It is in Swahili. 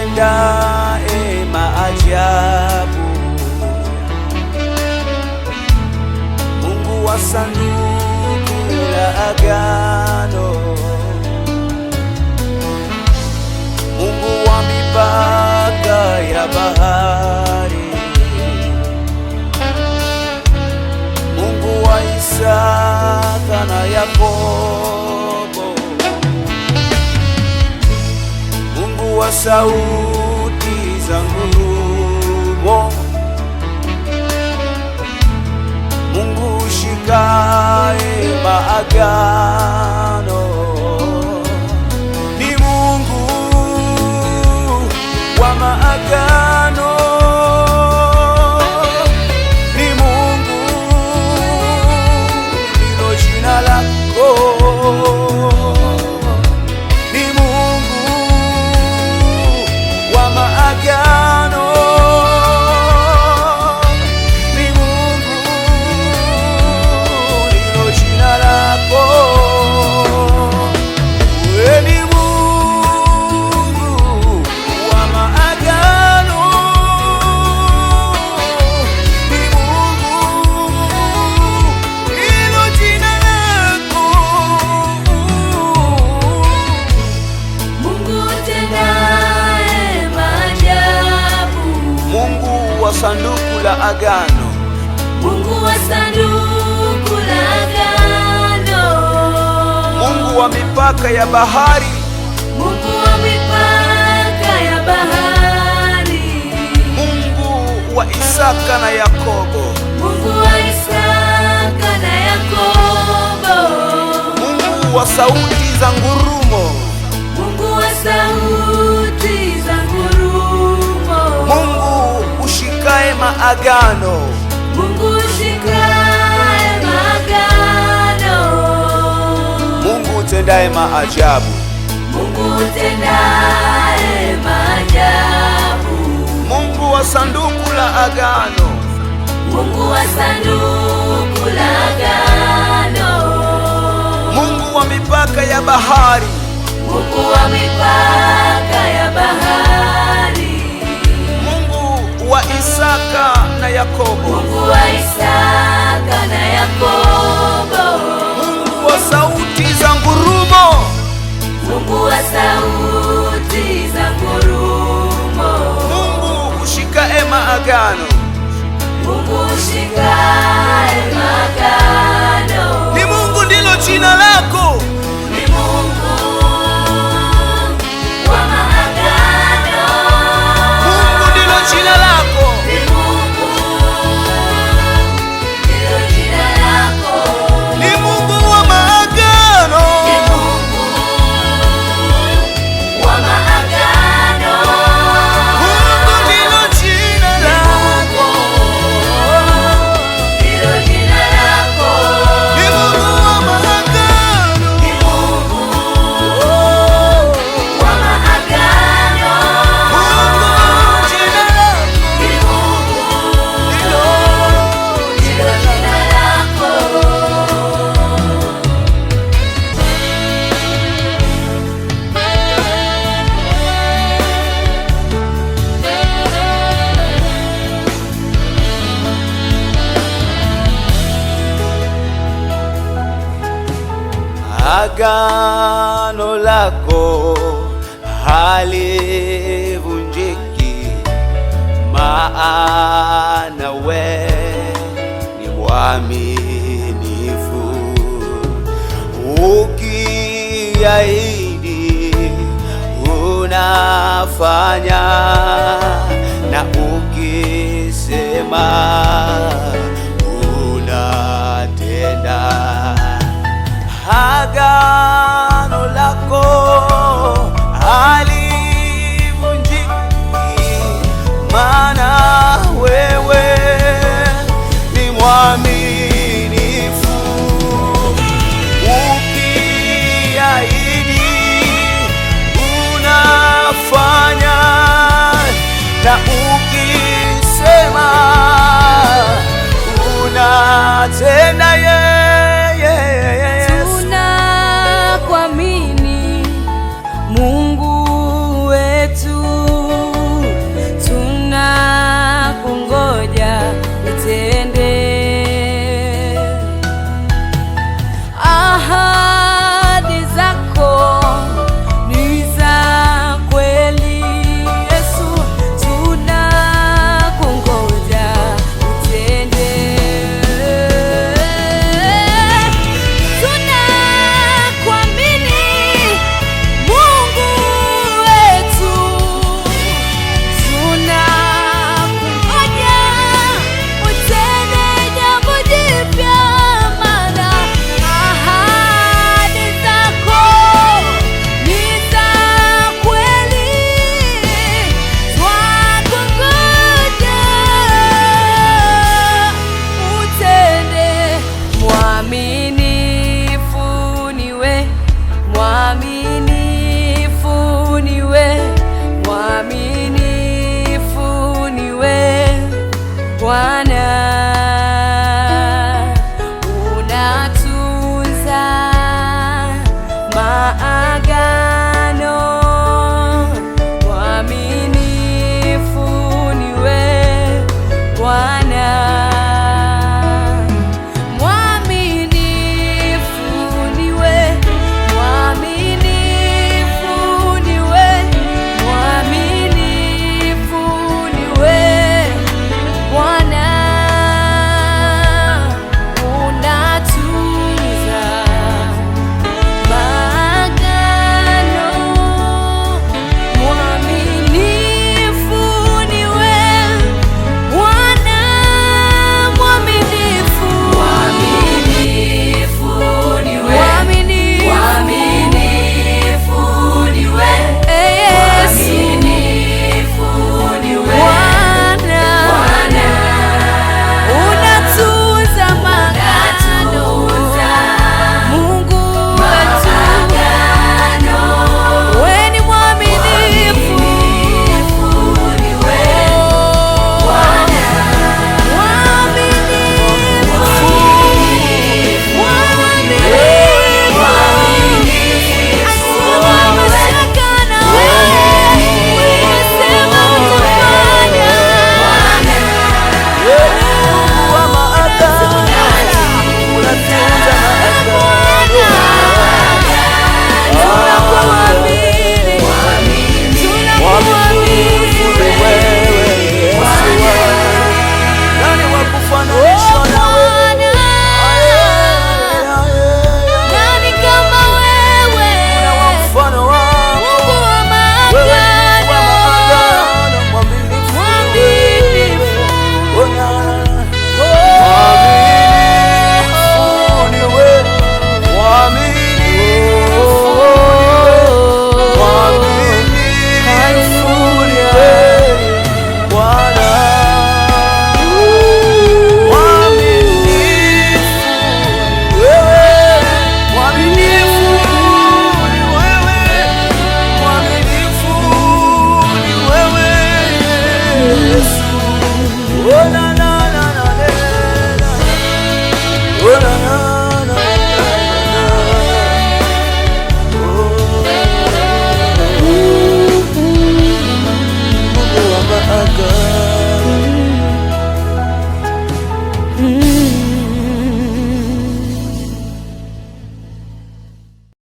utendaye maajabu, Mungu wa sanduku la agano, Mungu wa mipaka ya bahari, Mungu wa Isaka na Yakobo, Mungu wa sauti za ngurumo, Mungu ushikaye maagano, ni Mungu wa maagano, ni Mungu ndilo jina lako, ni Mungu wa maagano, ni Mungu ndilo jina lako, wewe ni Mungu wa maagano, ni Mungu ndilo jina lako, Mungu utendaye maajabu, Mungu wa sanduku la agano, Mungu wa sanduku la agano, Mungu wa mipaka ya bahari, Mungu wa mipaka ya bahari, Mungu wa Isaka na Yakobo, Mungu wa Isaka na Yakobo, Mungu wa sauti za ngurumo, Mungu wa sauti za ngurumo, Mungu ushikaye maagano, Mungu ushikaye maagano, Mungu utendaye maajabu, Mungu utendaye maajabu, Mungu wa sanduku la agano, Mungu wa sanduku la agano, Mungu wa mipaka ya bahari, Mungu wa mipaka ya bahari, Mungu wa Isaka na Yakobo, Mungu wa Isaka na Yakobo, Mungu wa sauti za ngurumo, Mungu wa sauti za ngurumo, Mungu ushikaye maagano, Mungu ushikaye maagano, ni Mungu ndilo jina lako, ni Mungu wa maagano, Mungu ndilo jina lako, ni Mungu ndilo jina lako, ni Mungu wa maagano, ni Mungu wa maagano, Mungu ndilo jina lako, ndilo jina lako, ni Mungu wa maagano, ni Mungu wa maagano, Mungu jina lako, ni Mungu ndilo jina lako. agano lako halivunjiki, maana we ni mwaminifu, ukiahidi unafanya, na ukisema unatenda. Agano